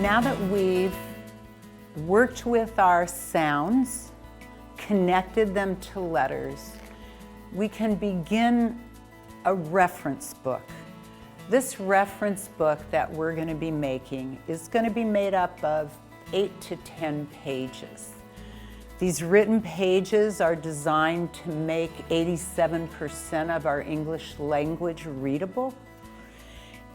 Now that we've worked with our sounds, connected them to letters, we can begin a reference book. This reference book that we're going to be making is going to be made up of 8 to 10 pages. These written pages are designed to make 87% of our English language readable.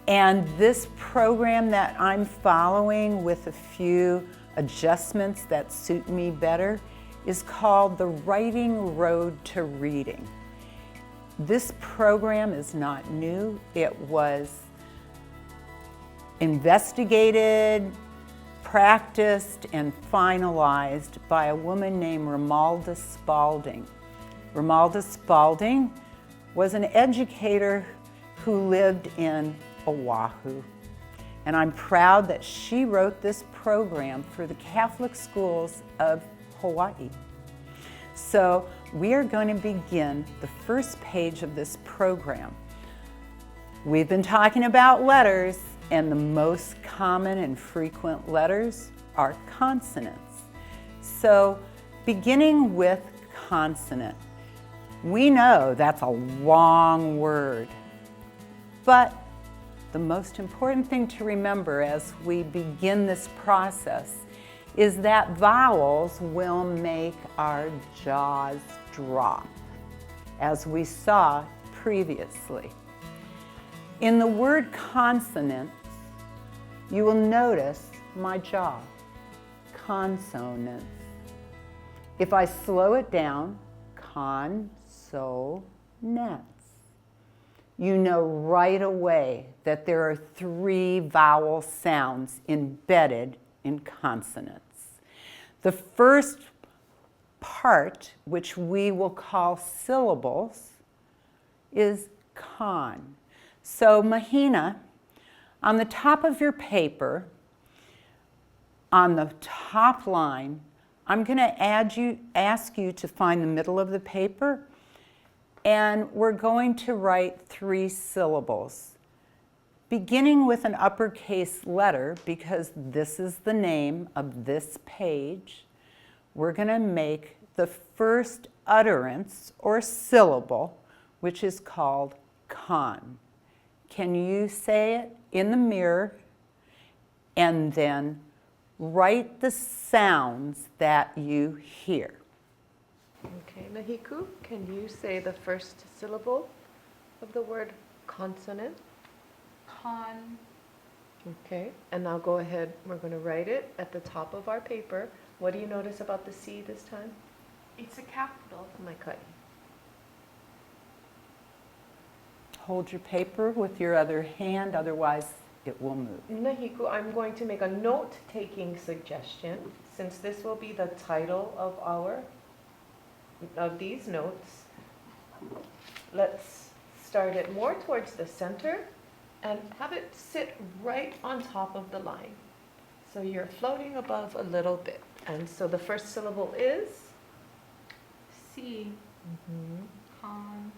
And this program that I'm following with a few adjustments that suit me better is called the Writing Road to Reading. This program is not new. It was investigated, practiced, and finalized by a woman named Romalda Spalding. Romalda Spalding was an educator who lived in Oahu. And I'm proud that she wrote this program for the Catholic schools of Hawaii. So we are going to begin the first page of this program. We've been talking about letters, and the most common and frequent letters are consonants. So beginning with consonant, we know that's a long word, but the most important thing to remember as we begin this process is that vowels will make our jaws drop, as we saw previously. In the word consonants, you will notice my jaw, consonants. If I slow it down, consonants, you know right away that there are 3 vowel sounds embedded in consonants. The first part, which we will call syllables, is con. So Mahina, on the top of your paper, on the top line, I'm going to ask you to find the middle of the paper, and we're going to write 3 syllables, beginning with an uppercase letter, because this is the name of this page. We're going to make the first utterance or syllable, which is called con. Can you say it in the mirror and then write the sounds that you hear? Okay, Nahiku, can you say the first syllable of the word consonant? Con. Okay, and now go ahead, we're going to write it at the top of our paper. What do you notice about the C this time? It's a capital. Maikai. Hold your paper with your other hand, otherwise it will move. Nahiku, I'm going to make a note-taking suggestion, since this will be the title of these notes. Let's start it more towards the center and have it sit right on top of the line. So you're floating above a little bit. And so the first syllable is? C. Con.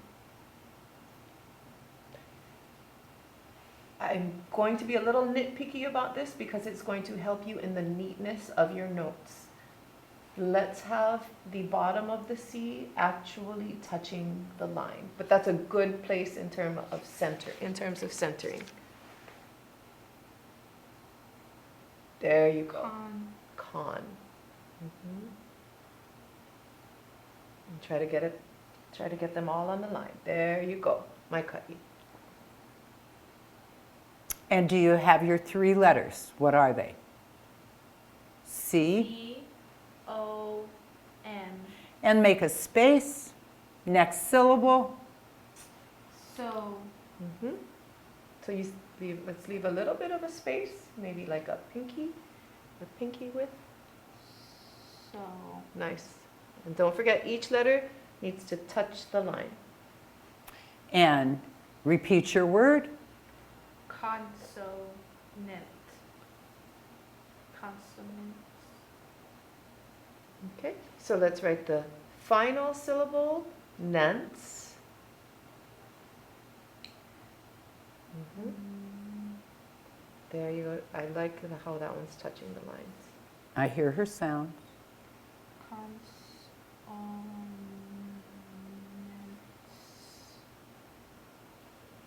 I'm going to be a little nitpicky about this because it's going to help you in the neatness of your notes. Let's have the bottom of the C actually touching the line. But that's a good place in terms of centering. There you go. Con. And try to get them all on the line. There you go. Maikai. And do you have your 3 letters? What are they? C. C-O-N. And make a space. Next syllable. So. So let's leave a little bit of a space, maybe like a pinky width. So. Nice. And don't forget, each letter needs to touch the line. And repeat your word. Consonant. Consonants. Okay, so let's write the final syllable, nance. There you go. I like how that one's touching the lines. I hear her sound.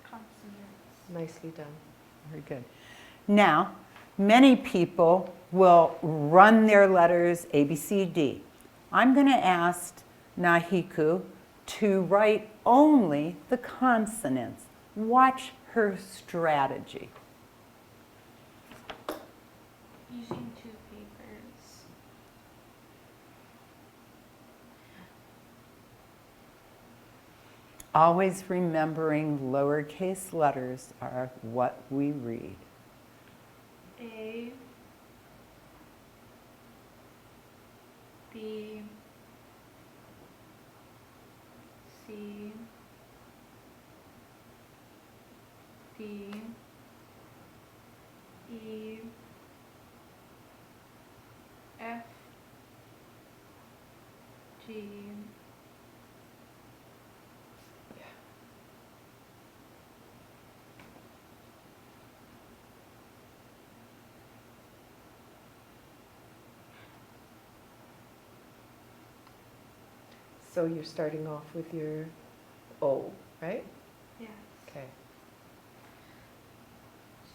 Consonants. Nicely done. Very good. Now, many people will run their letters A, B, C, D. I'm going to ask Nahiku to write only the consonants. Watch her strategy. Using two papers. Always remembering lowercase letters are what we read. A, B, C, D, E, F, G, So you're starting off with your O, right? yes. Okay.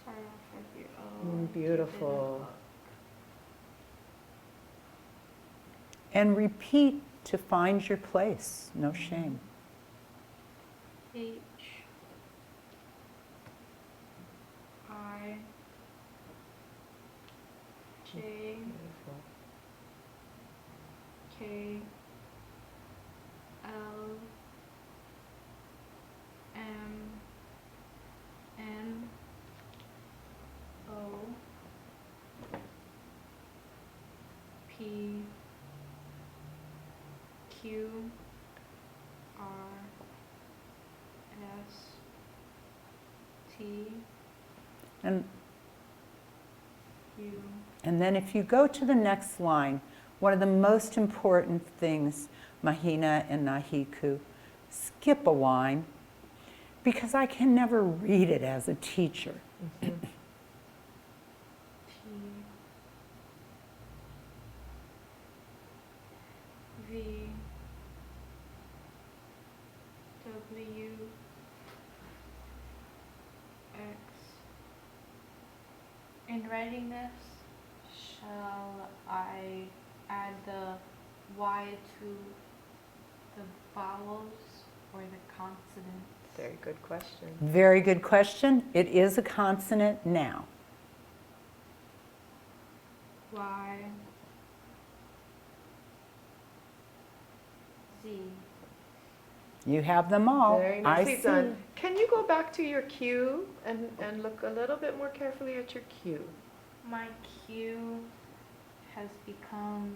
Start off with your O. Beautiful. And repeat to find your place. No shame. H, I, J, Beautiful. K, L, M, N, O, P, Q, R, S, T, And U. And then if you go to the next line, one of the most important things, Mahina and Nahiku, skip a line because I can never read it as a teacher. Mhm. T, V, W, X. In writing this, shall I add the Y to the vowels or the consonants? Very good question. Very good question. It is a consonant now. Y, Z. You have them all. Very I nicely see. done. Can you go back to your Q and look a little bit more carefully at your Q? My Q has become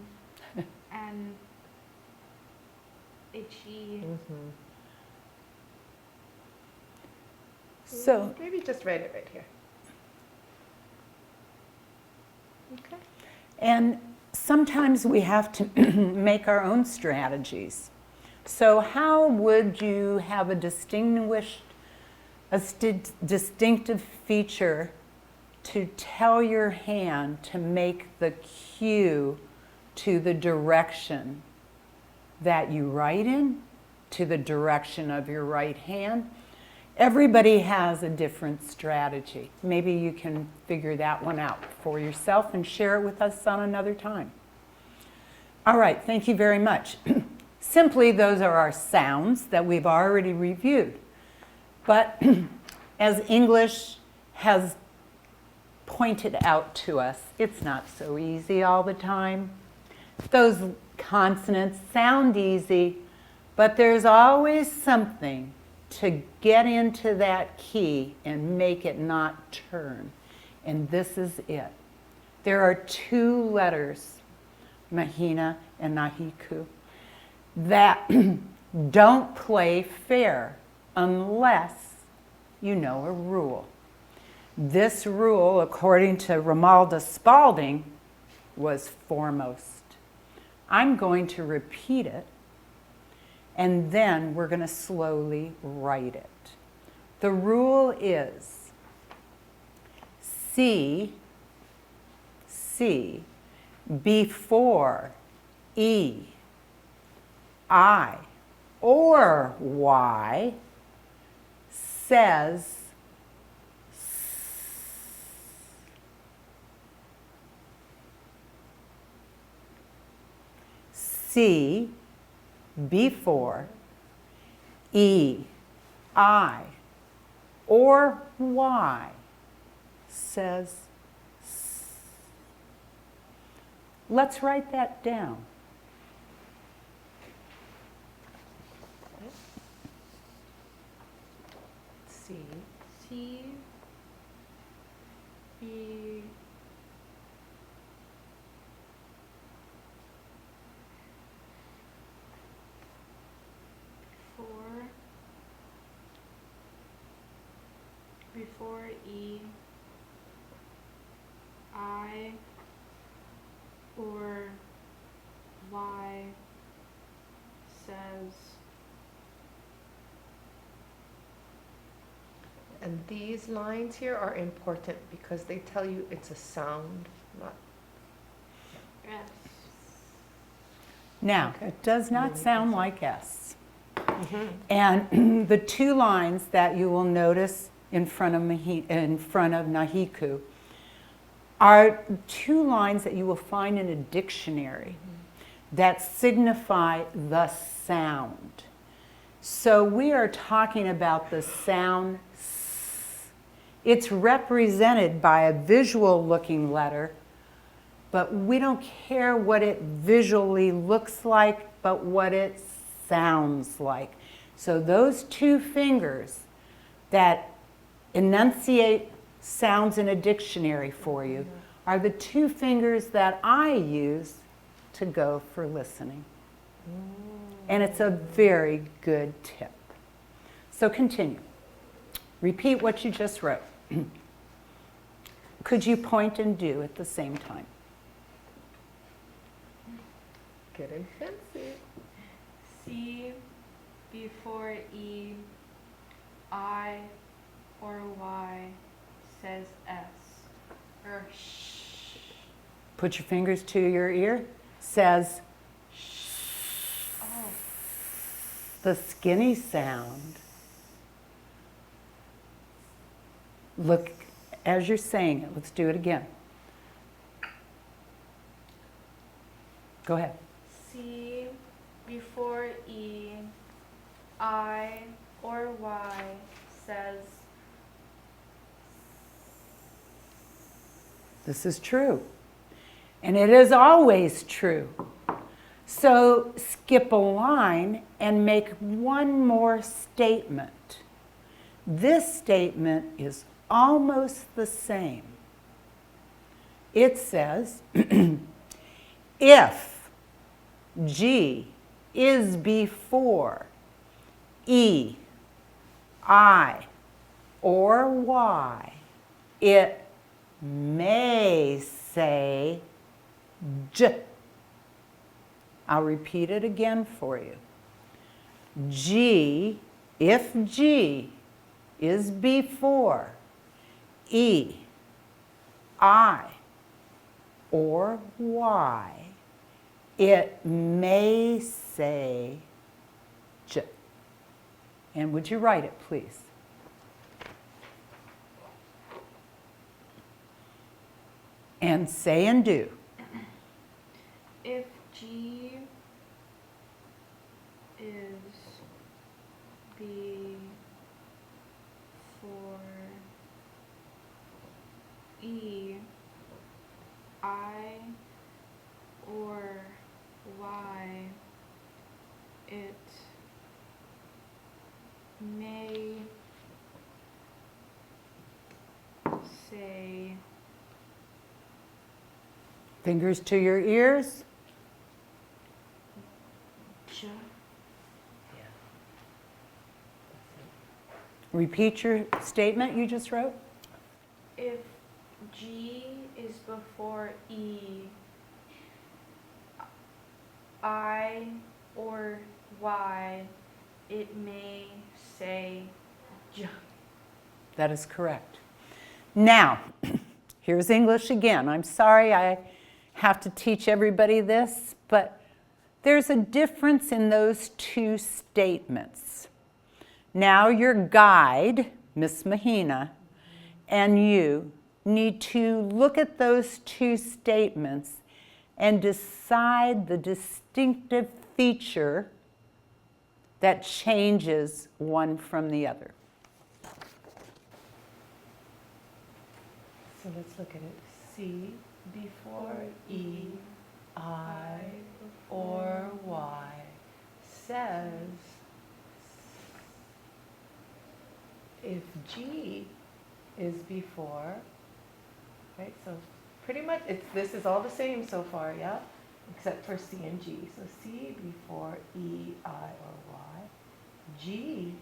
an G. Mm-hmm. So, Maybe just write it right here. Okay. and sometimes we have to make our own strategies. So how would you have a distinctive feature to tell your hand to make the cue to the direction that you write in, to the direction of your right hand? Everybody has a different strategy. Maybe you can figure that one out for yourself and share it with us on another time. All right, thank you very much. Simply, those are our sounds that we've already reviewed. But as English has pointed out to us, it's not so easy all the time. Those consonants sound easy, but there's always something to get into that key and make it not turn. And this is it. There are two letters, Mahina and Nahiku, that don't play fair unless you know a rule. This rule, according to Romalda Spalding, was foremost. I'm going to repeat it, and then we're going to slowly write it. The rule is C before E, I, or Y says C before E, I, or Y says S. Let's write that down. C. C B before E, I, or Y says. And these lines here are important because they tell you it's a sound, not. Yes. Now, Okay. it does not Maybe sound that's it. like S. Mm-hmm. And the two lines that you will notice in front of Nahiku are two lines that you will find in a dictionary that signify the sound. So we are talking about the sound S. It's represented by a visual looking letter, but we don't care what it visually looks like, but what it sounds like. So those two fingers that enunciate sounds in a dictionary for you are the two fingers that I use to go for listening. And it's a very good tip. So continue. Repeat what you just wrote. Could you point and do at the same time? Getting fancy. C before E, I, or Y says S. Or sh. Put your fingers to your ear. Says Oh. the skinny sound. Look as you're saying it. Let's do it again. Go ahead. C before E, I, or Y says. This is true. And it is always true. So skip a line and make one more statement. This statement is almost the same. It says, if G is before E, I, or Y, it may say J. I'll repeat it again for you. G, if G is before E, I, or Y, it may say J. And would you write it, please? And say and do. If G is before E, I, or Y, it may say. Fingers to your ears. J. Repeat your statement you just wrote. If G is before E, I, or Y, it may say J. That is correct. Now, Here's English again. I'm sorry I have to teach everybody this, but there's a difference in those two statements. Now your guide, Miss Mahina, and you need to look at those two statements and decide the distinctive feature that changes one from the other. So let's look at it. C before E, I, or Y says if G is before, right? So pretty much this is all the same so far, yeah? Except for C and G. So C before E, I, or Y. G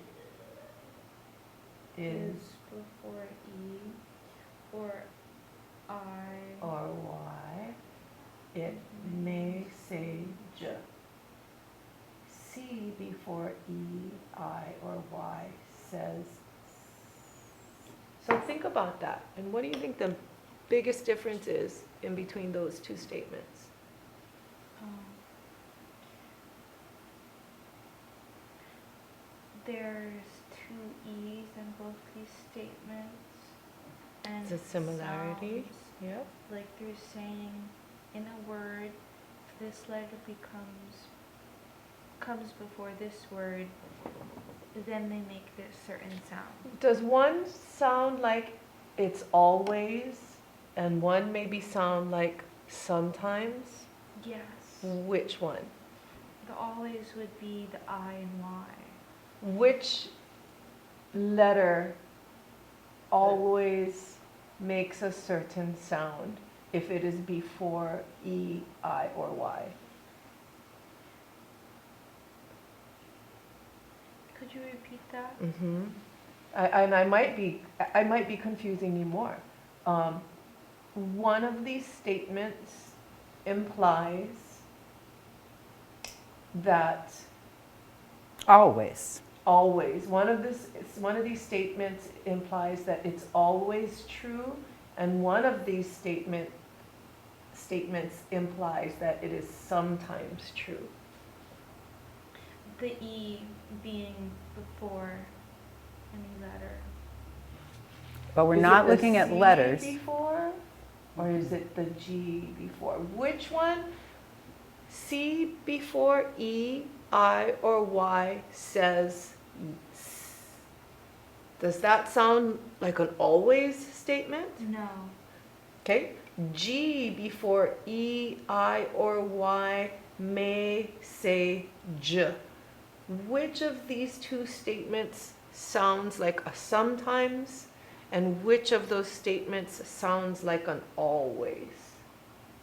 is before E or I or Y. It may say J. C before E, I, or Y says. So think about that. And what do you think the biggest difference is in between those two statements? There's two E's in both these statements. And It's a similarity. sounds Yeah. like they're saying in a word, this letter comes before this word, then they make this certain sound. Does one sound like it's always, and one maybe sound like sometimes? Yes. Which one? The always would be the I and Y. Which letter always makes a certain sound if it is before E, I, or Y? Could you repeat that? Mm-hmm. I might be confusing you more. One of these statements implies that Always. always. One of these statements implies that it's always true, and one of these statements implies that it is sometimes true. The E being before any letter. But we're Is not it the looking at C letters. before, or is it the G before? Which one? C before E, I, or Y says. Does that sound like an always statement? No. Okay. G before E, I, or Y may say J. Which of these two statements sounds like a sometimes, and which of those statements sounds like an always?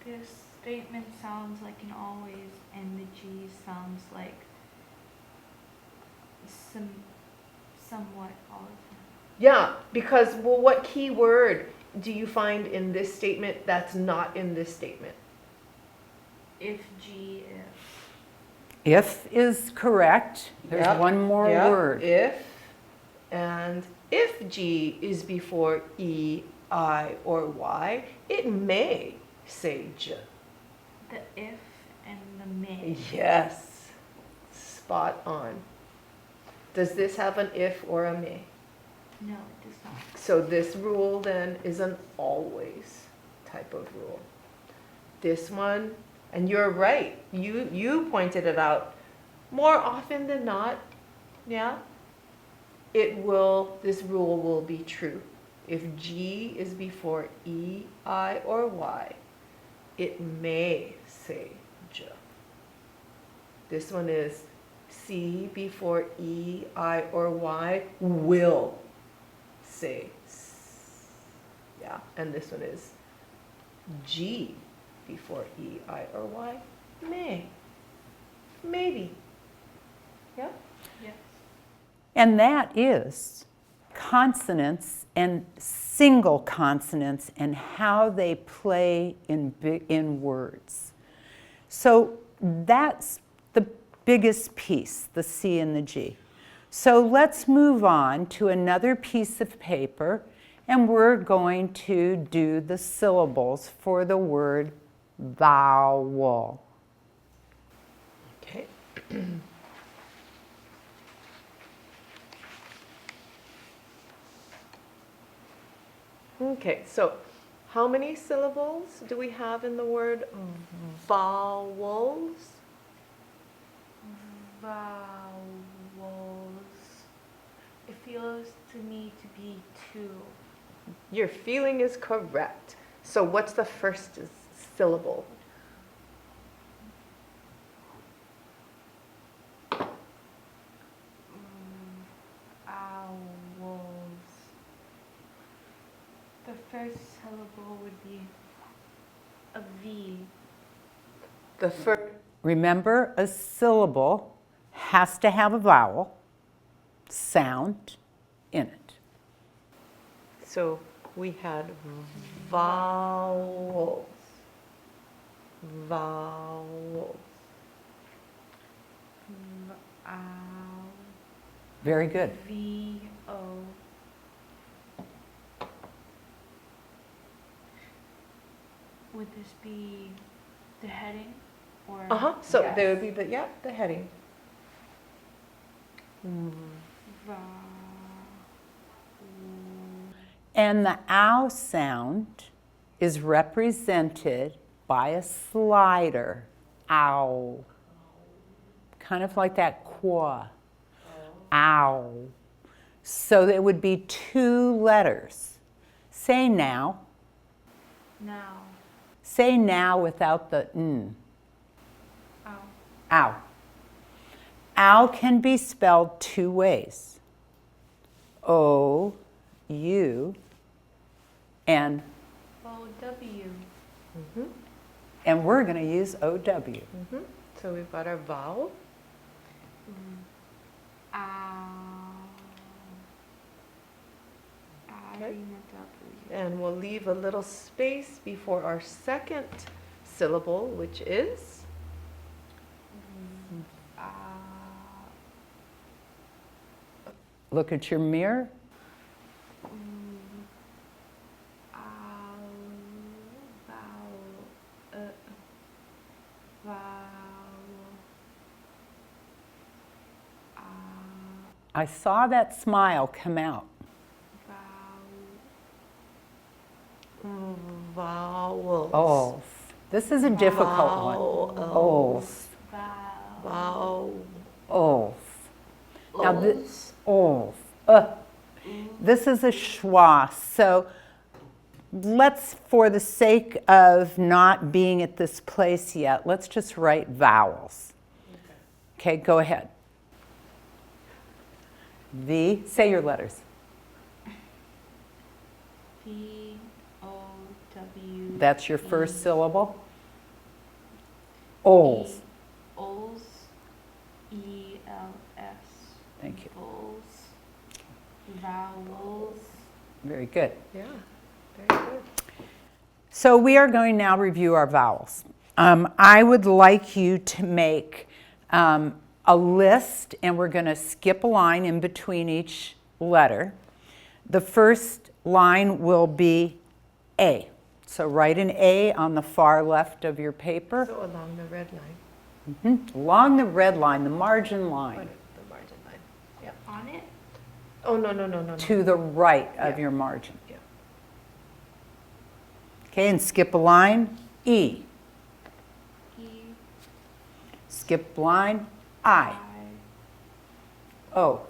This statement sounds like an always, and the G sounds like somewhat all the time. Yeah, because, well, what key word do you find in this statement that's not in this statement? If G if. If is correct. There's Yep, one more yep. word. If, and if G is before E, I, or Y, it may say J. The if and the may. Yes, spot on. Does this have an if or a may? No, it does not. So this rule then is an always type of rule. This one, and you're right, you pointed it out, more often than not, yeah, this rule will be true. If G is before E, I, or Y, it may say J. This one is C before E, I, or Y will say S. Yeah, and this one is G before E, I, or Y may. Maybe. Yeah? Yes. And that is consonants and single consonants and how they play in words. So that's the biggest piece, the C and the G. So let's move on to another piece of paper, and we're going to do the syllables for the word vowel. Okay. Okay, so how many syllables do we have in the word vowels? Vowels. It feels to me to be 2. Your feeling is correct. So what's the first syllable? Owls. The first syllable would be a V. The first. Remember, a syllable has to have a vowel sound in it. So we had vowels. Vowels. Very good. V-O. Would this be the heading? Or So Yes. there would be the heading. Va- And the ow sound is represented by a slider. Ow. Kind of like that qua. Ow. So it would be 2 letters. Say now. Now. Say now without the n. Ow. Ow. Ow can be spelled 2 ways. O, U, and O-W. and we're going to use OW. So we've got our vowel. Ow. Adding a W. And we'll leave a little space before our second syllable, which is Look at your mirror. I saw that smile come out. vowels. Ols. This is a difficult one. Ols. Vowels. Ols. Now Ols. ols. This is a schwa. So let's, for the sake of not being at this place yet, let's just write vowels. Okay, go ahead. V, say your letters. V-O-W. That's your first syllable. Ols. Ols. E-L-S. Thank you. Ols. Vowels. Very good. Yeah, very good. So we are going now to review our vowels. I would like you to make a list, and we're going to skip a line in between each letter. The first line will be A. So write an A on the far left of your paper. So along the red line. Along the red line, the margin line, The margin line. Yeah. On it? Oh, no. to the right of Yeah. your margin. Yeah. Okay, and skip a line, E. E. Skip line, I. O.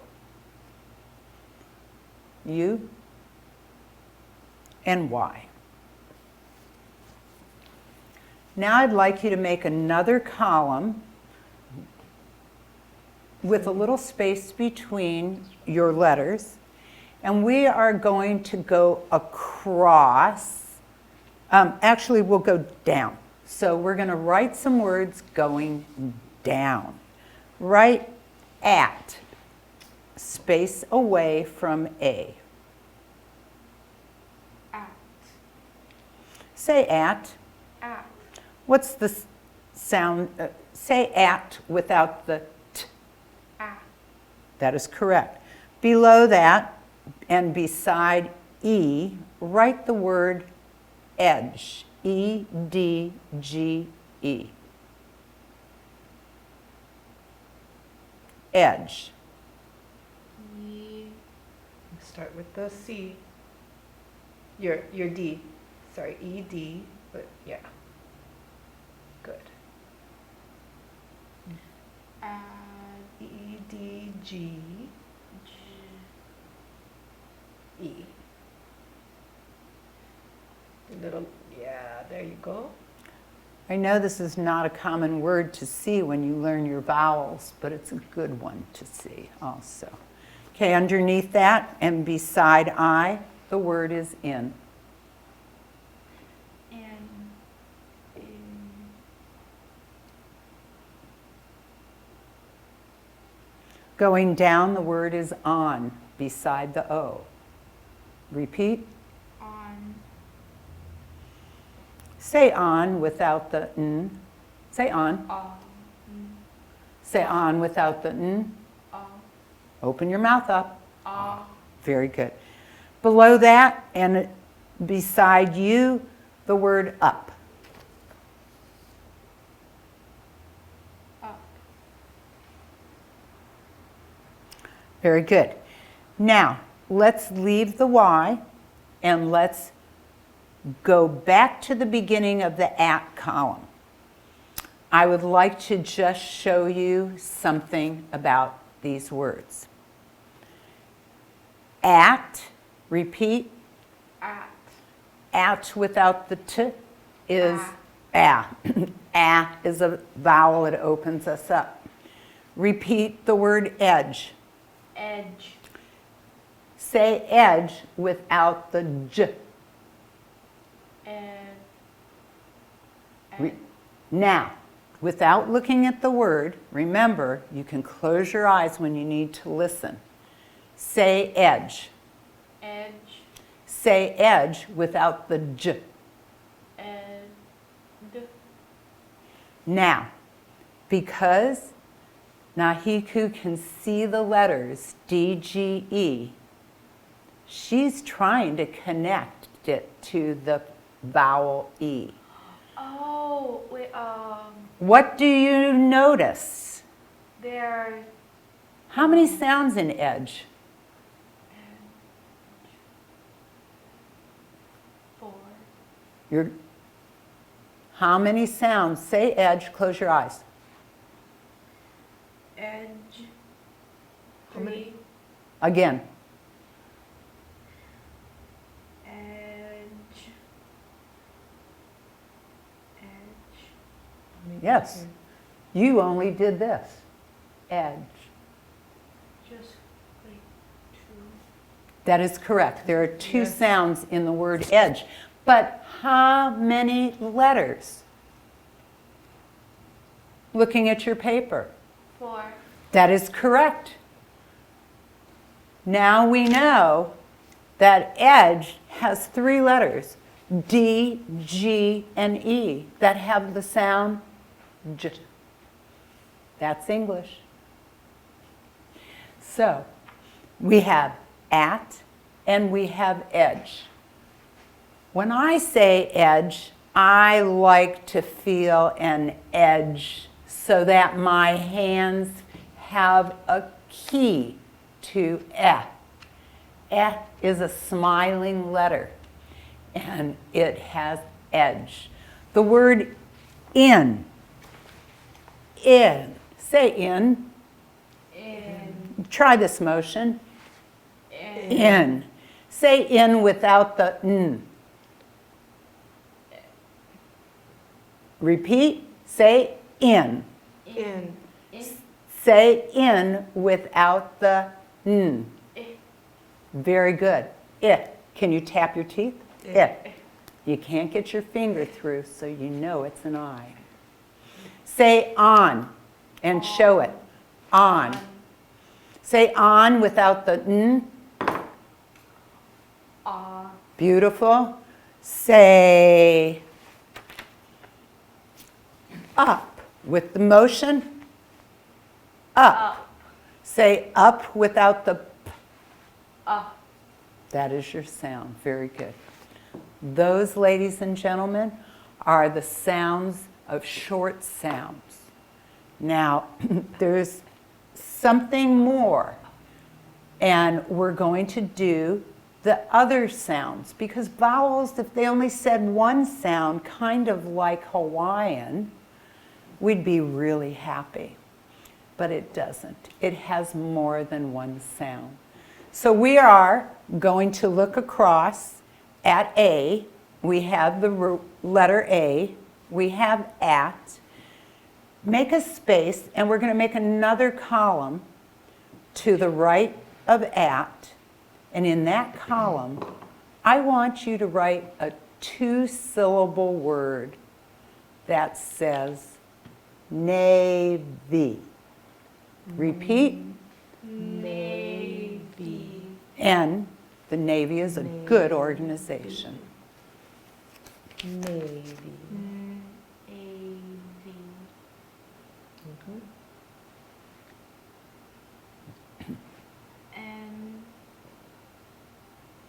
U. And Y. Now I'd like you to make another column with a little space between your letters, and we are going to go across. Actually, we'll go down. So we're going to write some words going down. Write at, space away from A. At. Say at. At. What's the sound? Say at without the t. At. That is correct. Below that and beside E, write the word edge. E-D-G-E. Edge. Start with the C. Your D. Sorry, E-D, but yeah. Good. E-D-G-E. Little, yeah, there you go. I know this is not a common word to see when you learn your vowels, but it's a good one to see also. Okay, underneath that and beside I, the word is in. Going down, the word is on, beside the O. Repeat. On. Say on without the n. Say on. Say on without the n. Open your mouth up. Very good. Below that and beside you, the word up. Up. Very good. Now, let's leave the Y and let's go back to the beginning of the at column. I would like to just show you something about these words. At, repeat. At. At without the t is a. A is a vowel, it opens us up. Repeat the word edge. Edge. Say edge without the j. Now, without looking at the word, remember, you can close your eyes when you need to listen. Say edge. Edge. Say edge without the j. Now, because Nahiku can see the letters D, G, E, she's trying to connect it to the vowel E. Oh, wait, What do you notice? there. How many sounds in edge? 4. How many sounds? Say edge, close your eyes. Edge. How many? 3. Again. Edge. Yes. You only did this. Edge. Just like 2. That is correct. There are 2 Yes. sounds in the word edge. But how many letters? Looking at your paper. 4. That is correct. Now we know that edge has 3 letters, D, G, and E, that have the sound J. That's English. So we have at and we have edge. When I say edge, I like to feel an edge so that my hands have a key to eh. Eh is a smiling letter, and it has edge. The word in. Say in. In. Try this motion. In. Say in without the n. Repeat. Say in. In. Say in without the n. Very good. Can you tap your teeth? You can't get your finger through, so you know it's an I. Say on and show it. On. Say on without the n. Beautiful. Say up with the motion. Up. Say up without the p. That is your sound. Very good. Those, ladies and gentlemen, are the sounds of short sounds. Now, there's something more, and we're going to do the other sounds, because vowels, if they only said one sound, kind of like Hawaiian, we'd be really happy. But it doesn't. It has more than one sound. So we are going to look across at A. We have the letter A. We have at. Make a space, and we're going to make another column to the right of at. And in that column, I want you to write a 2-syllable word that says Navy. Repeat. Navy. And the Navy is a good organization. Navy. N-A-V. Mhm. N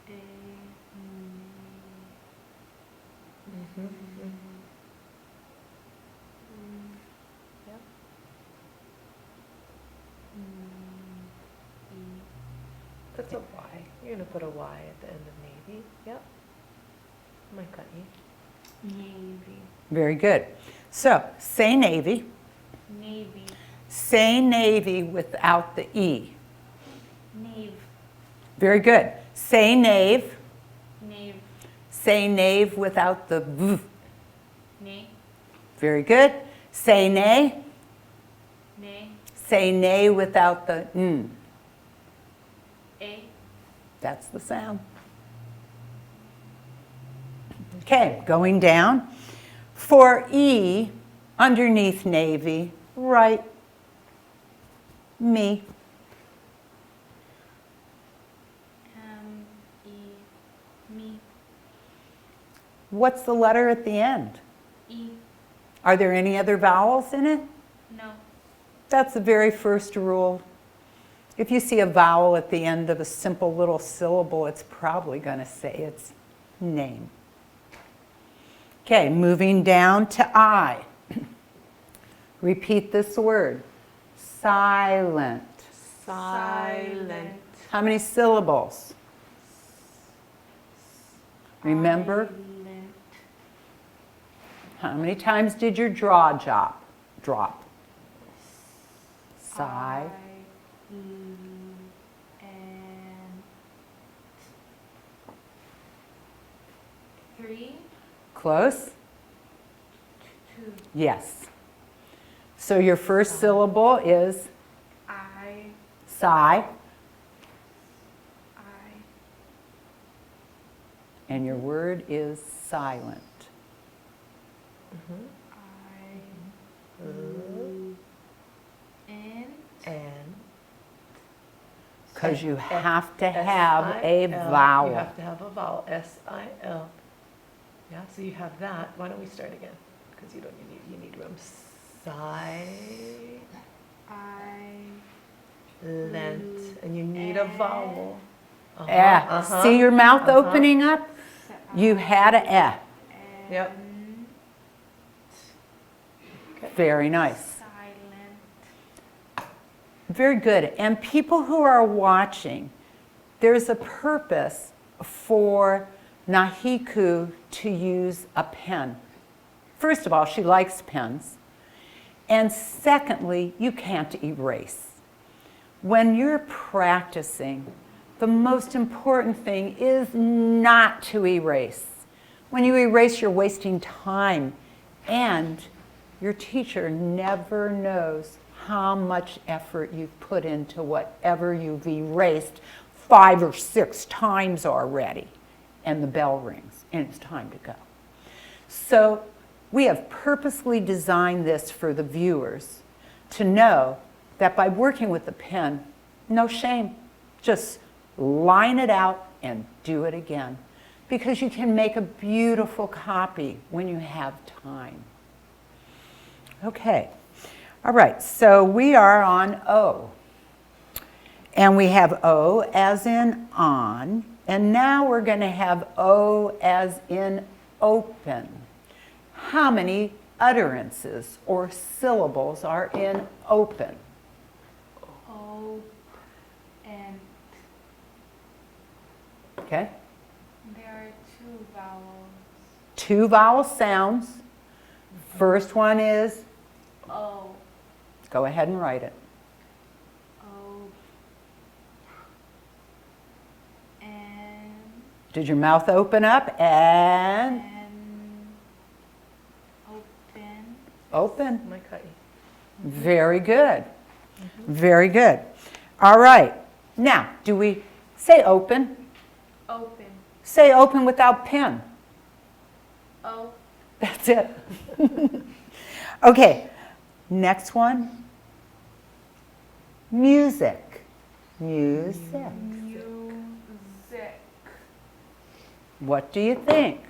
A Mhm. Yep. That's a Y. You're going to put a Y at the end of Navy. Yep. My goodness. Navy. Very good. So, say Navy. Navy. Say Navy without the E. Nave. Very good. Say Nave. Nave. Say Nave without the V. Nay. Very good. Say Nay. Nay. Say Nay without the N. A. That's the sound. Okay, going down. For E, underneath Navy, write me. M-E. Me. What's the letter at the end? E. Are there any other vowels in it? No. That's the very first rule. If you see a vowel at the end of a simple little syllable, it's probably going to say its name. Okay, moving down to I. Repeat this word. Silent. Silent. How many syllables? Remember? Silent. How many times did your jaw drop? Sigh. And 3, Close? 2. Yes. So your first syllable is I. sigh, I. and your word is silent. Mhm. I. Mhm. And. Because you S- have to have a S-I-L. vowel. You have to have a vowel. S-I-L. Yeah, so you have that. Why don't we start again? Because you need room. Silent. And you need a vowel. Eh. See your mouth opening up? You had a eh. Yep. Very nice. Silent. Very good. And people who are watching, there's a purpose for Nahiku to use a pen. First of all, she likes pens. And secondly, you can't erase. When you're practicing, the most important thing is not to erase. When you erase, you're wasting time, and your teacher never knows how much effort you've put into whatever you've erased 5 or 6 times already. And the bell rings, and it's time to go. So we have purposely designed this for the viewers to know that by working with the pen, no shame, just line it out and do it again, because you can make a beautiful copy when you have time. Okay, all right, so we are on O. And we have O as in on, And now we're going to have O as in open. How many utterances or syllables are in open? O and Okay? there are 2 vowels. 2 vowel sounds. First one is, O. go ahead and write it. O. And. Did your mouth open up? And Open. open. Like I. Very good. Very good. All right. Now, do we say open? Open. Say open without pen. O. That's it. Okay. Next one. Music. Music. Music. What do you think?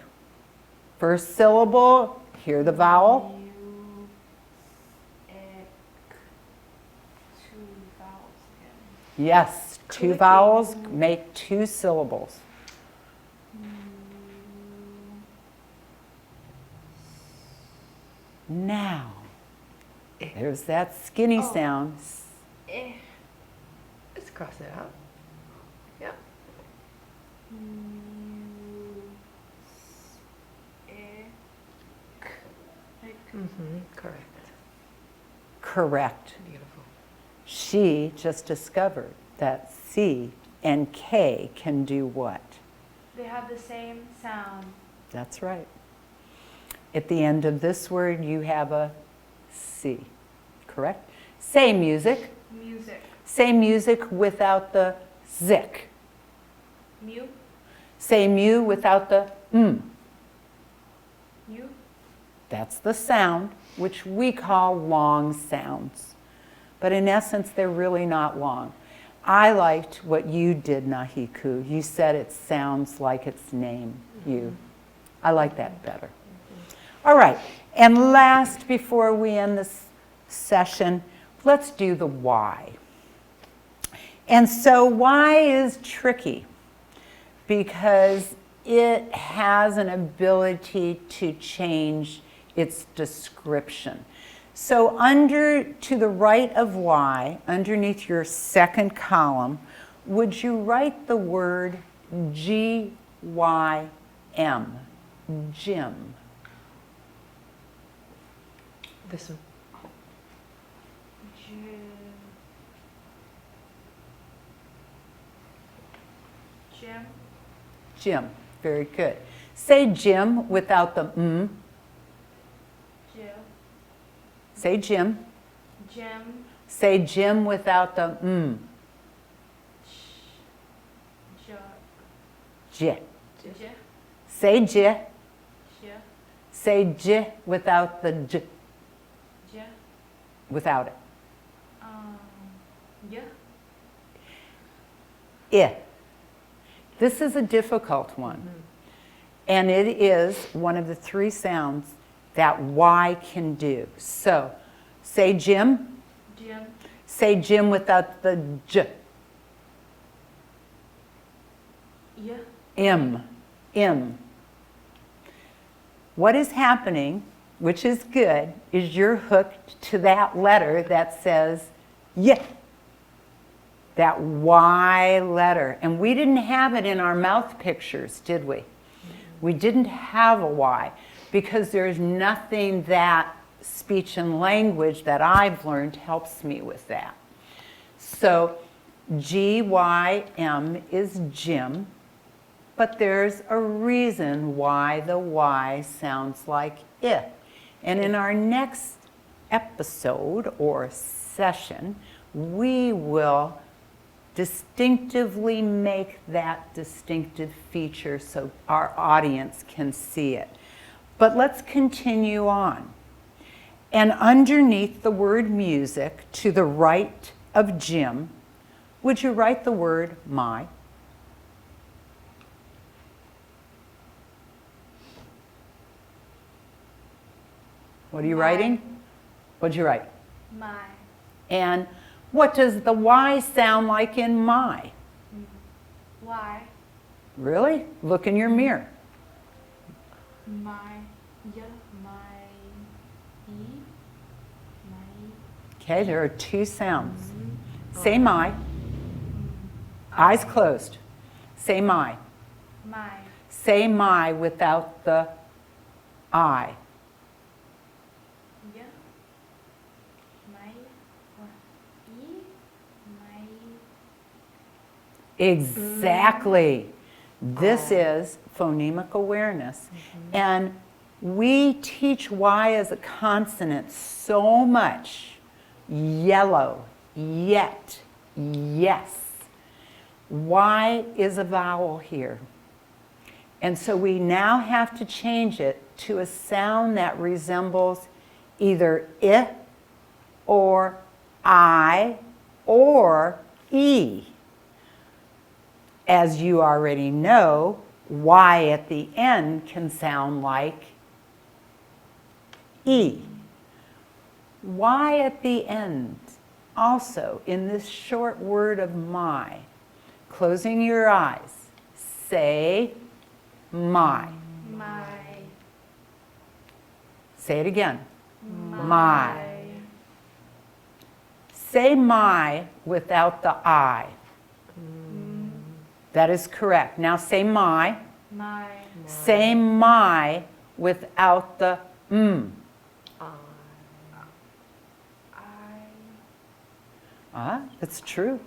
First syllable, hear the vowel. Music. 2 vowels again. Yes, 2 Clicking. vowels make 2 syllables. Now, there's that skinny Oh. sound. Eh. Let's cross it out. Yeah. Correct. Correct. Beautiful. She just discovered that C and K can do what? They have the same sound. That's right. At the end of this word, you have a C. Correct? Say music. Music. Say music without the zick. Mew. Say mew without the You. That's the sound, which we call long sounds. But in essence, they're really not long. I liked what you did, Nahiku. You said it sounds like its name, you. I like that better. All right, and last, before we end this session, let's do the why. And so why is tricky because it has an ability to change its description. So to the right of Y, underneath your second column, would you write the word G-Y-M, Jim? This one. Jim. Jim, very good. Say Jim without the Jim. Say Jim. Jim. Say Jim without the J. J. Say J. J. Say J without the J. J. Without it. Yeah. I. This is a difficult one. And it is one of the 3 sounds that Y can do. So, say Jim. Jim. Say Jim without the J. Yeah. M. M. What is happening, which is good, is you're hooked to that letter that says Y. That Y letter. And we didn't have it in our mouth pictures, did we? We didn't have a Y because there's nothing that speech and language that I've learned helps me with that. So G-Y-M is Jim, but there's a reason why the Y sounds like I. And in our next episode or session, we will distinctively make that distinctive feature so our audience can see it. But let's continue on. And underneath the word music, to the right of Jim, would you write the word my? What are you writing? What'd you write? My. And what does the Y sound like in my? Y. Really? Look in your mirror. My, yeah, my, e, my, Okay, there are two sounds. Say my. Eyes closed. Say my. my, Say my without the I. yeah, my, what, e, my, Exactly. This is phonemic awareness. And we teach Y as a consonant so much. Yellow, yet, yes. Y is a vowel here. And so we now have to change it to a sound that resembles either I or I or E. As you already know, Y at the end can sound like E. Y at the end, also in this short word of my, closing your eyes, say my. my, Say it again. My. Say my without the I. That is correct. Now say my. my, Say my without the I, That's true.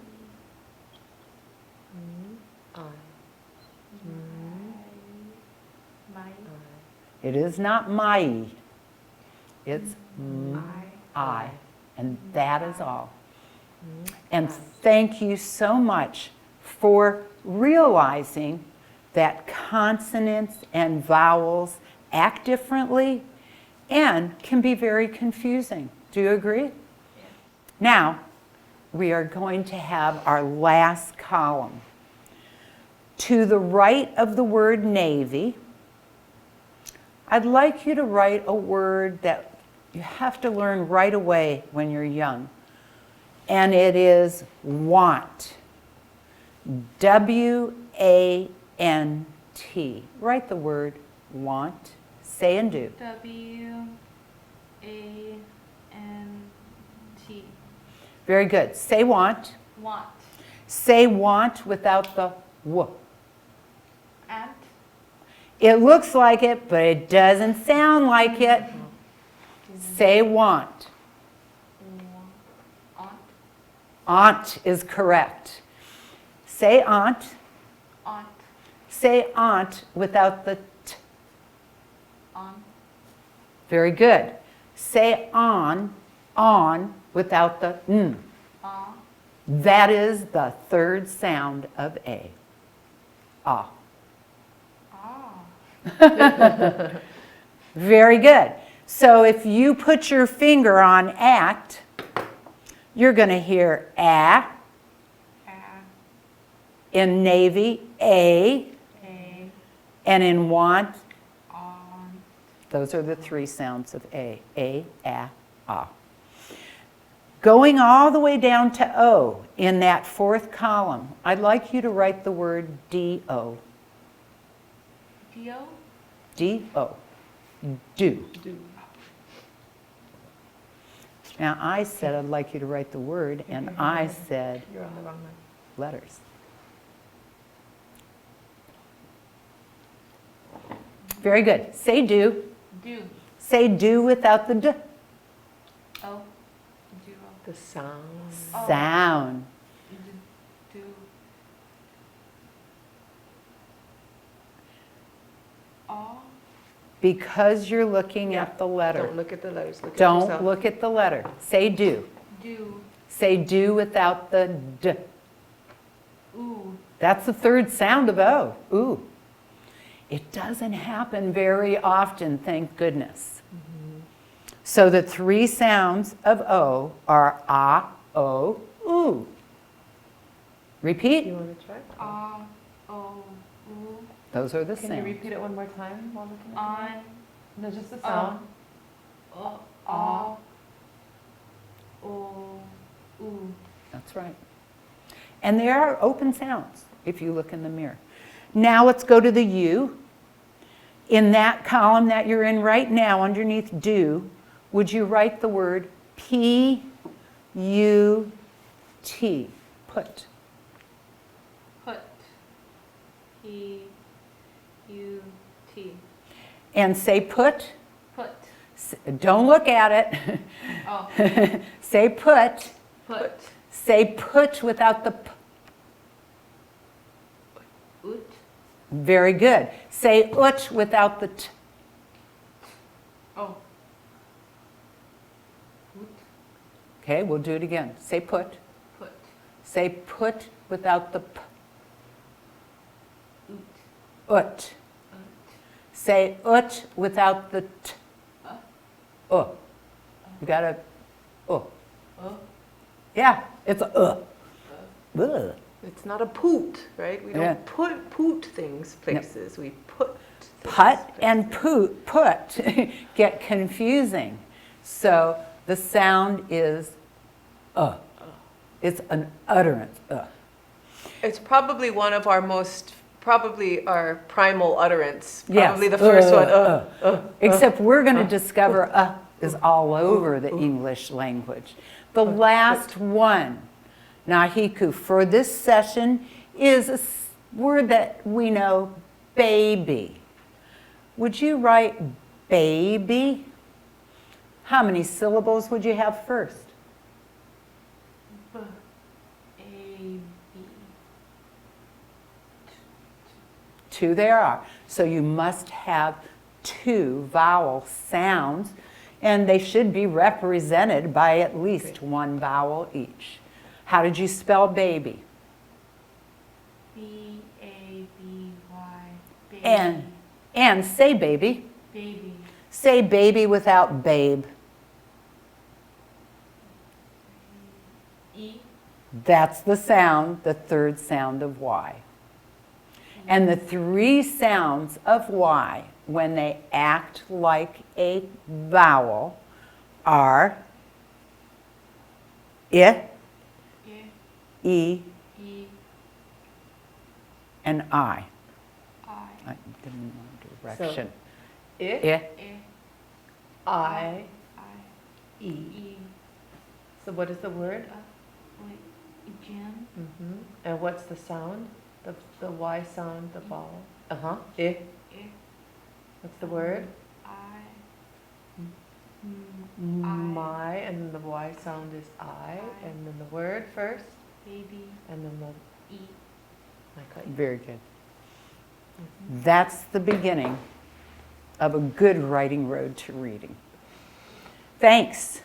my, It is not my. It's I. And that is all. And thank you so much for realizing that consonants and vowels act differently and can be very confusing. Do you agree? yes, Now, we are going to have our last column. To the right of the word navy, I'd like you to write a word that you have to learn right away when you're young. And it is want. W-A-N-T. Write the word want. Say and do. W, A, N, T, Very good. Say want. want, Say want without the w. ant, It looks like it, but it doesn't sound like it. Say want. aunt, Aunt is correct. Say aunt. aunt, Say aunt without the t. on, Very good. Say on without the n. That is the third sound of A. Ah. Very good. So if you put your finger on act, you're going to hear a. In navy, a. And in want, on, those are the three sounds of A, ah. Going all the way down to O in that fourth column, I'd like you to write the word D-O. Dio, D-O. Do. Now I said I'd like you to write the word, and I said You're on the wrong one. letters. Very good. Say do. do, Say do without the d. oh, do, The sound. Oh. Sound. do, all, Because you're looking at the letter. Don't look at the letters. Look at Don't yourself. look at the letter. Say do. do, Say do without the d. ooh, That's the third sound of O. Ooh. It doesn't happen very often, thank goodness. So the three sounds of O are ah, o, ooh. Repeat. You want to try? o, ooh, Those are the Can you sounds. repeat it one more time while looking at on, the No, just the sound. o, ooh, That's right. And they are open sounds if you look in the mirror. Now let's go to the U. In that column that you're in right now, underneath do, would you write the word P-U-T? Put. Put. P-U-T. And say put. Put. Don't look at it. Oh. Say put. Put. Say put without the p. Ut. Very good. Say ut without the t. Oh. Ut. Okay, we'll do it again. Say put. Put. Say put without the p. Ut. Ut. Say ut without the t. You got to Yeah, it's Ugh. It's not a poot, right? We don't Yeah. poot things places. We put things Put places. and put get confusing. So the sound is It's an utterance. It's probably one of our probably our primal utterance. Yes. Probably the first one. Except we're going to discover is all over the English language. The last one, nahiku, for this session is a word that we know, baby. Would you write baby? How many syllables would you have first? B-A-B. Two there are. So you must have two vowel sounds, and they should be represented by at least one vowel each. How did you spell baby? B-A-B-Y. Baby. And say baby. Baby. Say baby without babe. E. That's the sound, the third sound of Y. And the three sounds of Y, when they act like a vowel, are I, E, E. and I. I. Didn't want direction. I, I, I, I. E. E. So what is the word? Like Jim. Mm-hmm. And what's the sound? The Y sound, the vowel. I. I. What's the word? I. My, and then the Y sound is I, and then the word first, Baby. and then the E. Okay. very good. That's the beginning of a good writing road to reading. Thanks.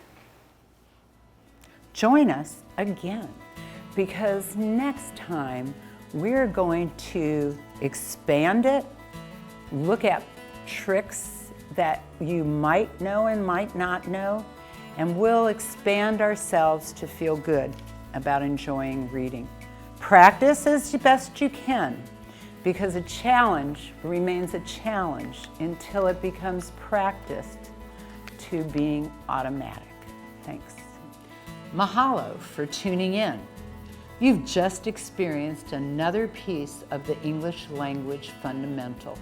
Join us again, because next time we're going to expand it, look at tricks that you might know and might not know, and we'll expand ourselves to feel good about enjoying reading. Practice as best you can, because a challenge remains a challenge until it becomes practiced to being automatic. Thanks. Mahalo for tuning in. You've just experienced another piece of the English language fundamentals.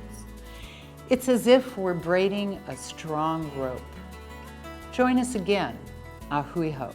It's as if we're braiding a strong rope. Join us again. Ahui ho.